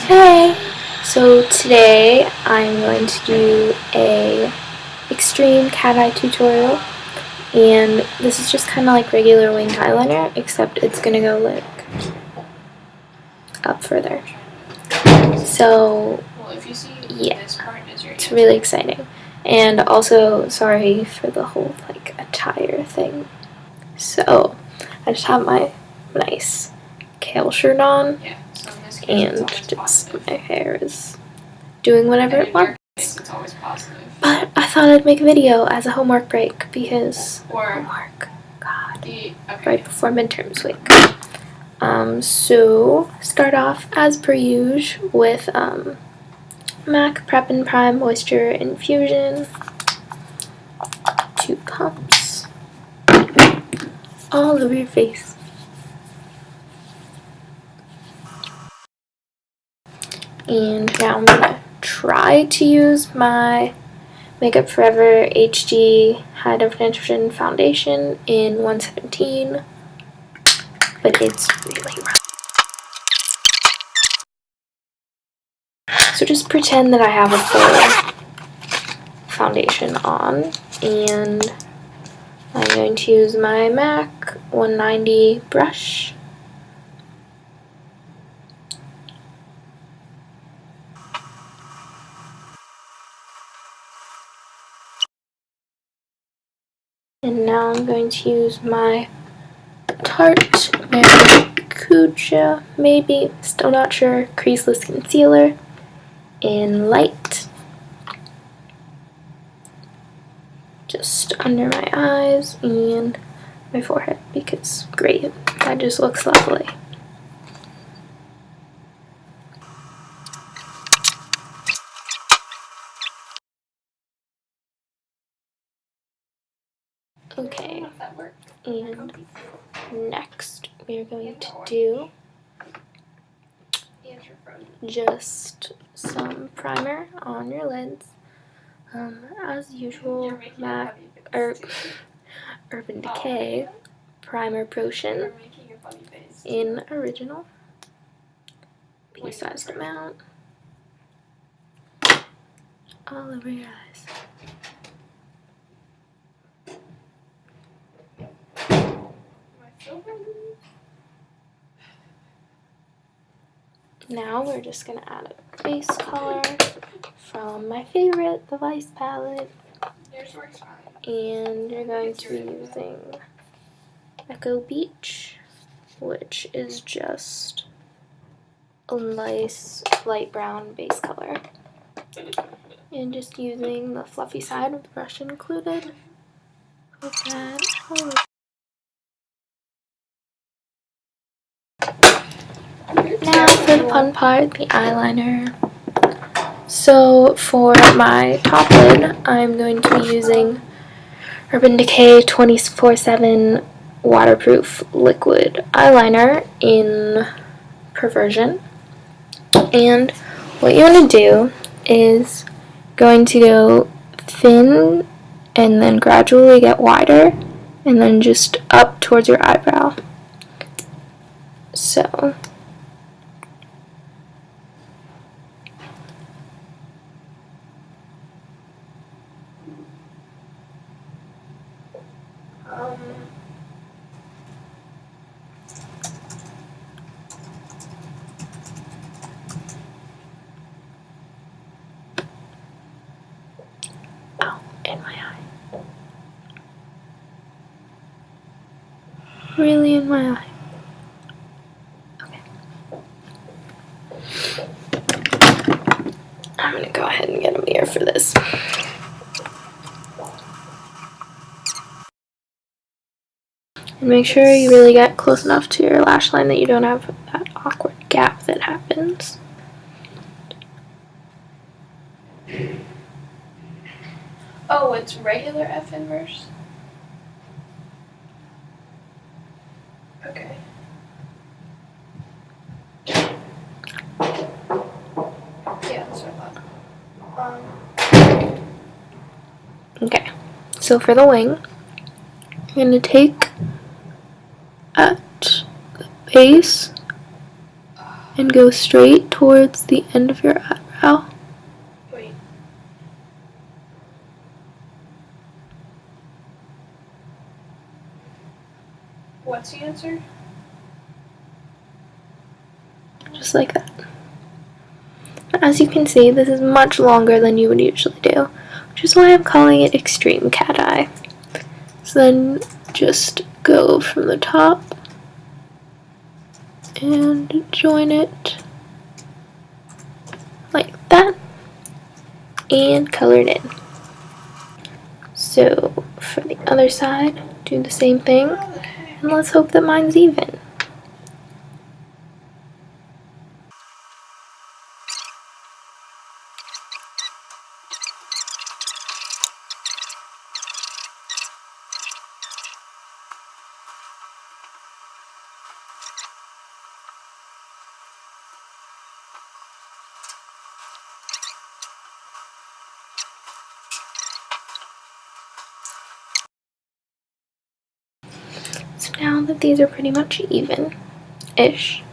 Hey! So today I'm going to do a extreme cat eye tutorial, and this is just kind of like regular winged eyeliner, except it's going to go like up further. So yeah, it's really exciting. And also, sorry for the whole like attire thing. So I just have my nice Kohl shirt on, and just my hair is doing whatever it wants. But I thought I'd make a video as a homework break because homework, God, right before midterms week. So start off as per usual with MAC Prep and Prime Moisture Infusion, 2 pumps all over your face. And now I'm gonna try to use my Makeup Forever HD High Definition Foundation in 117, but it's really rough. So just pretend that I have a full foundation on, and I'm going to use my MAC 190 brush. And now I'm going to use my Tarte Maracuja, maybe, still not sure, Creaseless Concealer in light. Just under my eyes and my forehead, because great, that just looks lovely. Okay, and next we're going to do just some primer on your lids. As usual, MAC or Urban Decay Primer Potion in original, pea-sized amount, all over your eyes. Now we're just going to add a base color from my favorite, the Vice palette, and you're going to be using Ecco Beach, which is just a nice light brown base color, and just using the fluffy side with the brush included. Put that all over. Now for the fun part, the eyeliner. So for my top lid, I'm going to be using Urban Decay 24/7 waterproof liquid eyeliner in Perversion. And what you want to do is going to go thin and then gradually get wider and then just up towards your eyebrow. So in my eye. Really in my eye. Okay. I'm gonna go ahead and get a mirror for this. And make sure you really get close enough to your lash line that you don't have that awkward gap that happens. Oh, it's regular F inverse? Okay. Yeah, that's what I thought. Okay, so for the wing, I'm going to take at the base and go straight towards the end of your eyebrow. Wait. What's the answer? Just like that. As you can see, this is much longer than you would usually do, which is why I'm calling it Extreme Cat Eye. So then just go from the top and join it like that and color it in. So for the other side, do the same thing, and let's hope that mine's even. So now that these are pretty much even-ish,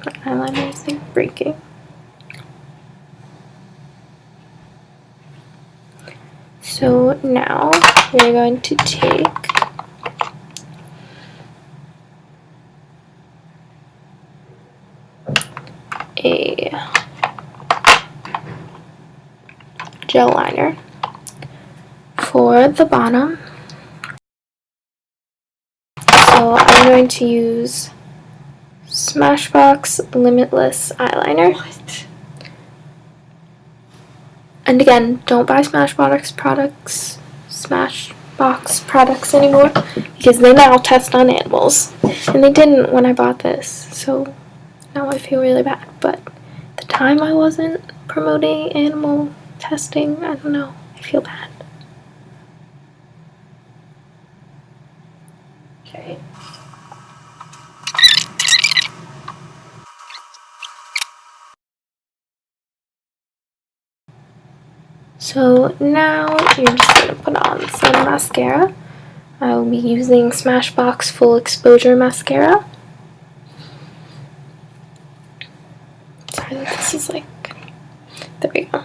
my eyeliner is like breaking. So now we're going to take a gel liner for the bottom. So I'm going to use Smashbox Limitless Eyeliner. What? And again, don't buy Smashbox products anymore, because they now test on animals. And they didn't when I bought this, so now I feel really bad. But at the time I wasn't promoting animal testing. I don't know. I feel bad. Okay. So now you're just going to put on some mascara. I will be using Smashbox Full Exposure Mascara. Sorry that this is like... There we go.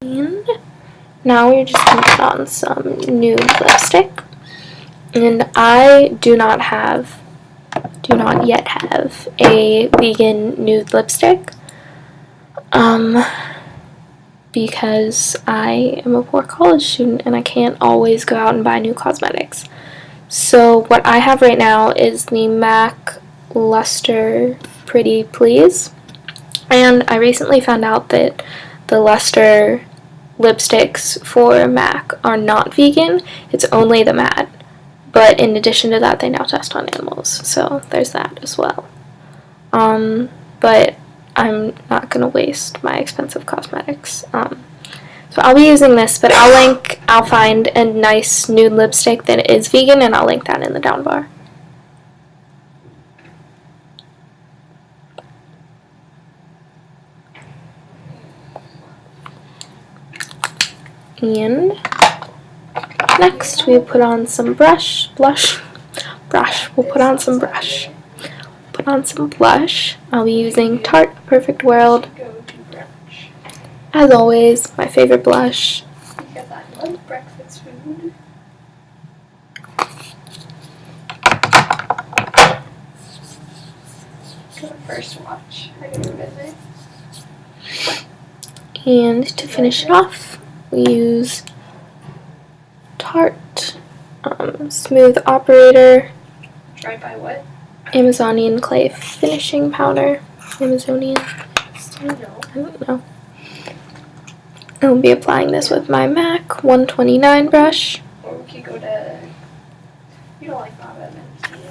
And now we're just going to put on some nude lipstick. And I do not yet have a vegan nude lipstick. Because I am a poor college student and I can't always go out and buy new cosmetics. So what I have right now is the MAC Luster Pretty Please. And I recently found out that the Luster lipsticks for MAC are not vegan. It's only the matte. But in addition to that, they now test on animals. So there's that as well. But I'm not going to waste my expensive cosmetics. So I'll be using this, but I'll find a nice nude lipstick that is vegan, and I'll link that in the down bar. And next we put on some blush. We'll put on some blush. Put on some blush. I'll be using Tarte Perfect World. As always, my favorite blush. Because I love breakfast food. For the first watch, I go to visit. And to finish it off, we use Tarte Smooth Operator Try by what? Amazonian Clay Finishing Powder. Amazonian? No. I don't know. I'll be applying this with my MAC 129 brush. Or we could go to... You don't like Bob Evans, do you?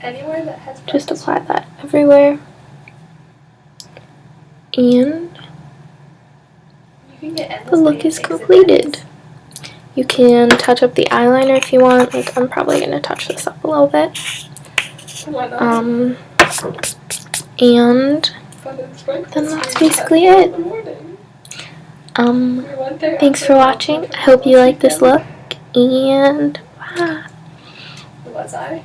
Anywhere that has... Just apply that everywhere. And You can get the look is completed. You can touch up the eyeliner if you want. Like, I'm probably going to touch this up a little bit. Why not? And then that's basically it. Thanks for watching. I hope you like this look, and bye. Was I?